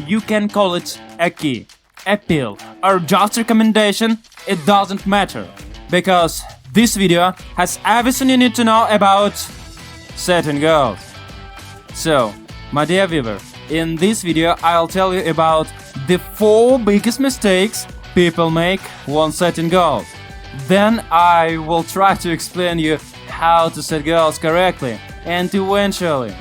You can call it a key, a pill, or just recommendation, it doesn't matter. Because this video has everything you need to know about setting goals. So, my dear viewer, in this video I'll tell you about the 4 biggest mistakes people make when setting goals. Then I will try to explain you how to set goals correctly, and eventually,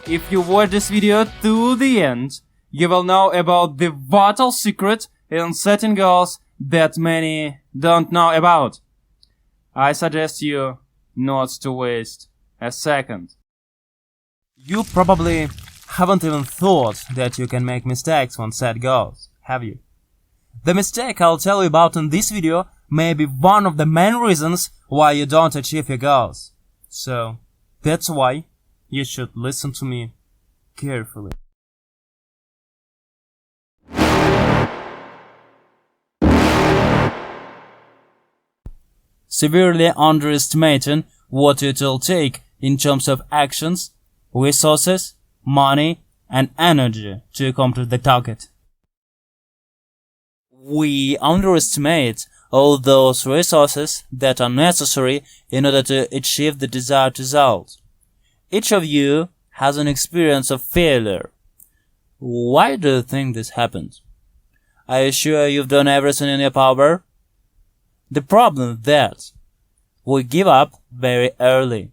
if you watch this video to the end, you will know about the vital secret in setting goals that many don't know about. I suggest you not to waste a second. You probably haven't even thought that you can make mistakes when set goals, have you? The mistake I'll tell you about in this video may be one of the main reasons why you don't achieve your goals. So, that's why you should listen to me carefully. Severely underestimating what it will take in terms of actions, resources, money, and energy to accomplish the target. We underestimate all those resources that are necessary in order to achieve the desired result. Each of you has an experience of failure. Why do you think this happened? Are you sure you've done everything in your power? The problem is that we give up very early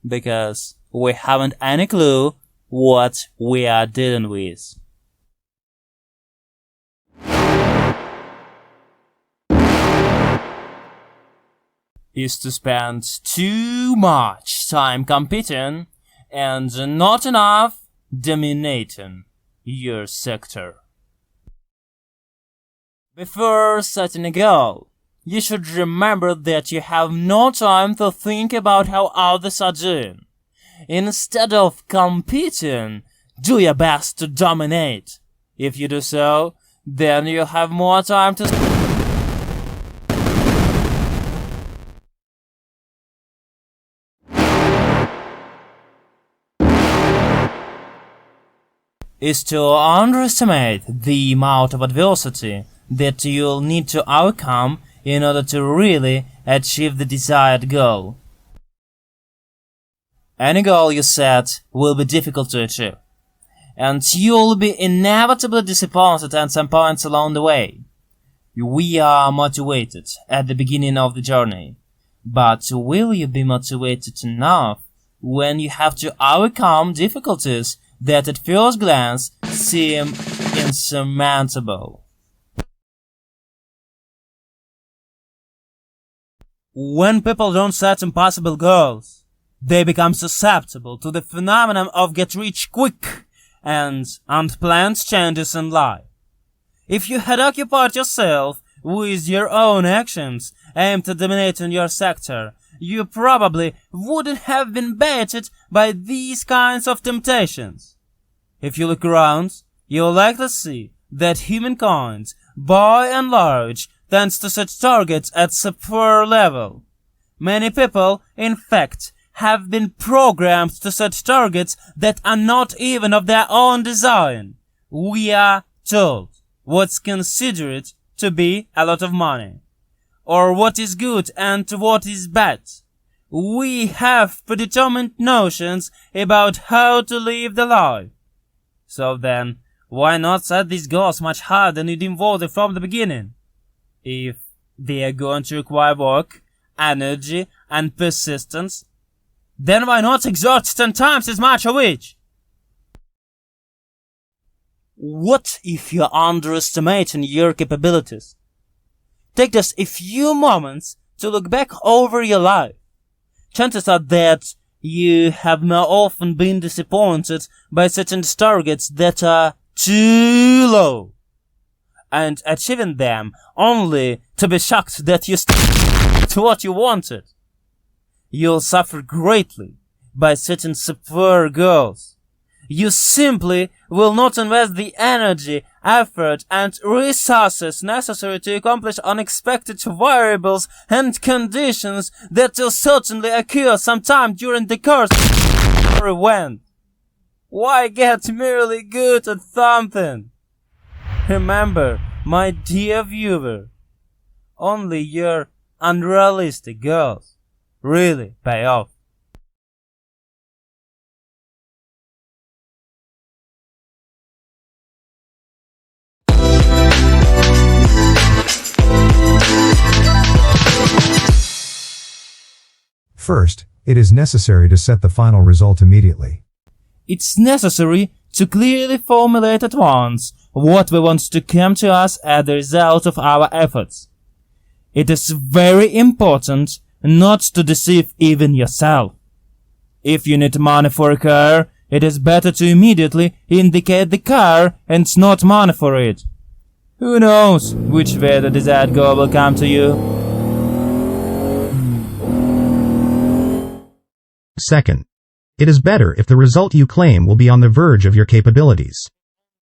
because we haven't any clue what we are dealing with. Is to spend too much time competing and not enough dominating your sector. Before setting a goal, you should remember that you have no time to think about how others are doing. Instead of competing, do your best to dominate. If you do so, then you'll have more time to is to underestimate the amount of adversity that you'll need to overcome in order to really achieve the desired goal. Any goal you set will be difficult to achieve, and you'll be inevitably disappointed at some points along the way. We are motivated at the beginning of the journey, but will you be motivated enough when you have to overcome difficulties that at first glance seem insurmountable? When people don't set impossible goals, they become susceptible to the phenomenon of get-rich-quick and unplanned changes in life. If you had occupied yourself with your own actions aimed at dominating your sector, you probably wouldn't have been baited by these kinds of temptations. If you look around, you'll likely see that humankind, by and large, tends to set targets at superior level. Many people, in fact, have been programmed to set targets that are not even of their own design. We are told what's considered to be a lot of money, or what is good and what is bad. We have predetermined notions about how to live the life. So then, why not set these goals much higher than you'd involved from the beginning? If they are going to require work, energy, and persistence, then why not exert 10 times as much of each? What if you're underestimating your capabilities? Take just a few moments to look back over your life. Chances are that you have more often been disappointed by setting targets that are too low, and achieving them only to be shocked that you stuck to what you wanted. You'll suffer greatly by setting superior goals. You simply will not invest the energy, effort, and resources necessary to accomplish unexpected variables and conditions that will certainly occur sometime during the course of your event. Why get merely good at something Remember, my dear viewer, only your unrealistic goals really pay off. First, it is necessary to set the final result immediately. It's necessary to clearly formulate at once what we want to come to us as the result of our efforts. It is very important not to deceive even yourself. If you need money for a car, it is better to immediately indicate the car and not money for it. Who knows which way the desired goal will come to you? Second, it is better if the result you claim will be on the verge of your capabilities.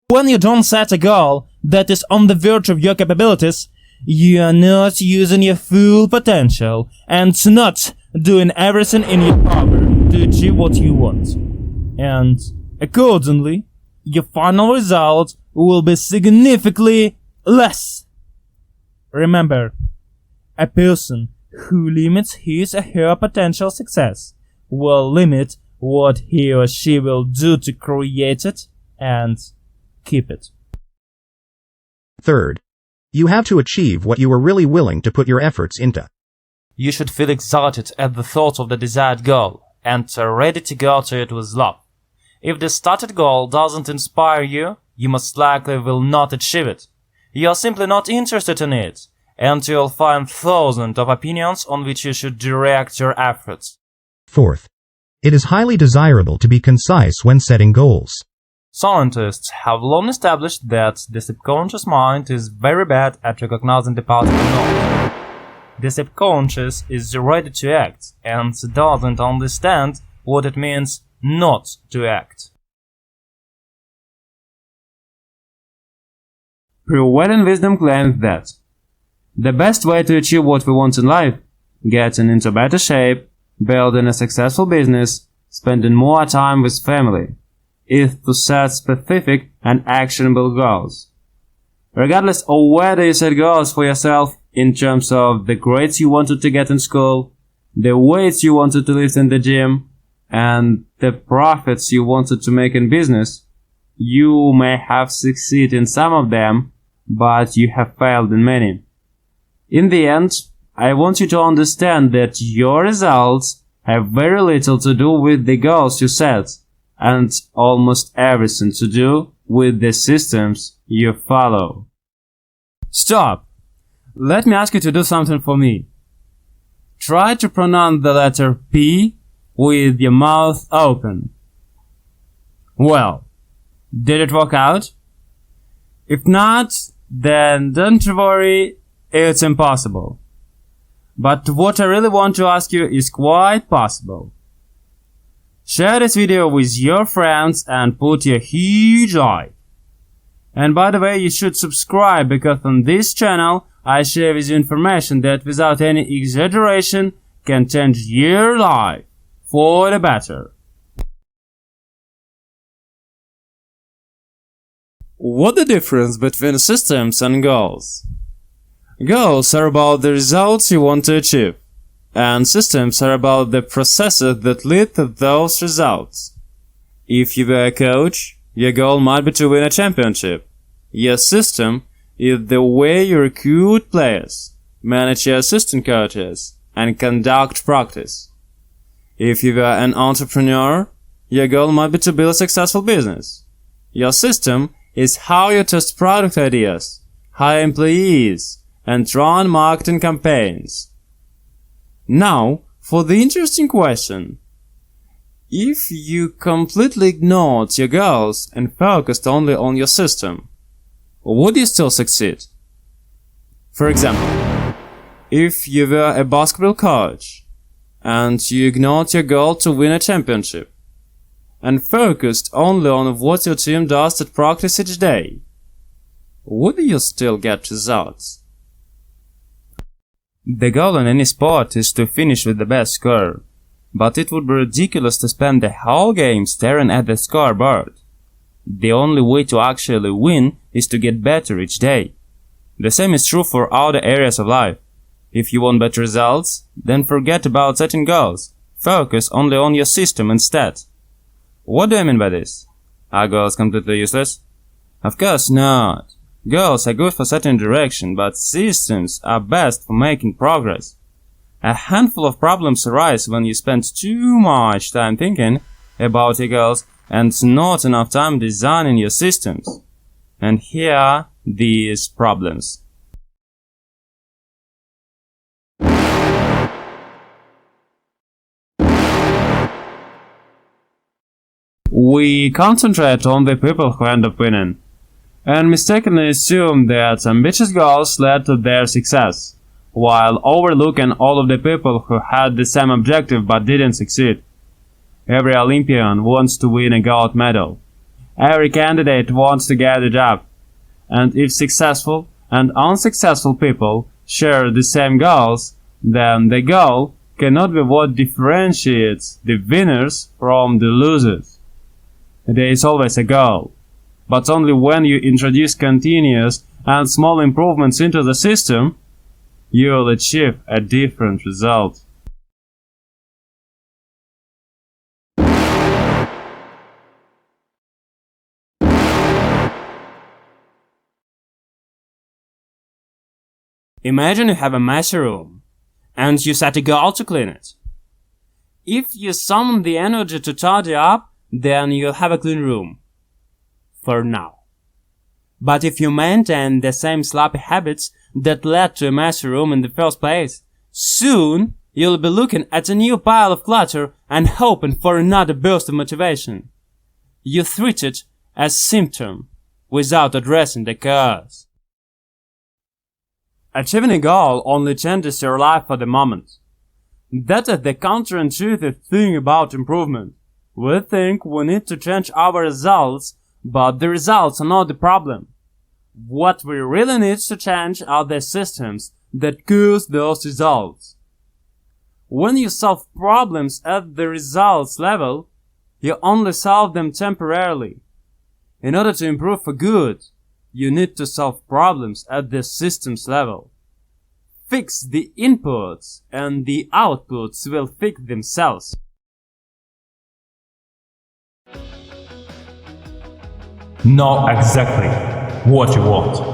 When you don't set a goal that is on the verge of your capabilities, you are not using your full potential and not doing everything in your power to achieve what you want. And accordingly, your final result will be significantly less. Remember, a person who limits his or her potential success will limit what he or she will do to create it and keep it. Third, you have to achieve what you are really willing to put your efforts into. You should feel excited at the thought of the desired goal and are ready to go to it with love. If the started goal doesn't inspire you, you most likely will not achieve it. You are simply not interested in it, and you'll find thousands of opinions on which you should direct your efforts. Fourth, it is highly desirable to be concise when setting goals. Scientists have long established that the subconscious mind is very bad at recognizing the positive notes. The subconscious is ready to act and doesn't understand what it means not to act. Prevailing wisdom claims that the best way to achieve what we want in life, getting into better shape, building a successful business, spending more time with family, is to set specific and actionable goals. Regardless of whether you set goals for yourself in terms of the grades you wanted to get in school, the weights you wanted to lift in the gym, and the profits you wanted to make in business, you may have succeeded in some of them, but you have failed in many. In the end, I want you to understand that your results have very little to do with the goals you set, and almost everything to do with the systems you follow. Stop! Let me ask you to do something for me. Try to pronounce the letter P with your mouth open. Well, did it work out? If not, then don't worry, it's impossible. But what I really want to ask you is quite possible. Share this video with your friends and put your huge like. And by the way, you should subscribe because on this channel I share with you information that without any exaggeration can change your life for the better. What's the difference between systems and goals? Goals are about the results you want to achieve, and systems are about the processes that lead to those results. If you were a coach, your goal might be to win a championship. Your system is the way you recruit players, manage your assistant coaches, and conduct practice. If you were an entrepreneur, your goal might be to build a successful business. Your system is how you test product ideas, hire employees, and run marketing campaigns. Now, for the interesting question. If you completely ignored your goals and focused only on your system, would you still succeed? For example, if you were a basketball coach and you ignored your goal to win a championship and focused only on what your team does at practice each day, would you still get results? The goal in any sport is to finish with the best score, but it would be ridiculous to spend the whole game staring at the scoreboard. The only way to actually win is to get better each day. The same is true for other areas of life. If you want better results, then forget about setting goals. Focus only on your system instead. What do I mean by this? Are goals completely useless? Of course not. Goals are good for setting direction, but systems are best for making progress. A handful of problems arise when you spend too much time thinking about your goals and not enough time designing your systems. And here are these problems. We concentrate on the people who end up winning, and mistakenly assume that ambitious goals led to their success, while overlooking all of the people who had the same objective but didn't succeed. Every Olympian wants to win a gold medal. Every candidate wants to get a job. And if successful and unsuccessful people share the same goals, then the goal cannot be what differentiates the winners from the losers. There is always a goal, but only when you introduce continuous and small improvements into the system, you will achieve a different result. Imagine you have a messy room, and you set a goal to clean it. If you summon the energy to tidy up, then you'll have a clean room. For now. But if you maintain the same sloppy habits that led to a messy room in the first place, soon you'll be looking at a new pile of clutter and hoping for another burst of motivation. You treat it as symptom without addressing the cause. Achieving a goal only changes your life for the moment. That is the counterintuitive thing about improvement. We think we need to change our results, but the results are not the problem. What we really need to change are the systems that cause those results. When you solve problems at the results level, you only solve them temporarily. In order to improve for good, you need to solve problems at the systems level. Fix the inputs and the outputs will fix themselves. Know exactly what you want.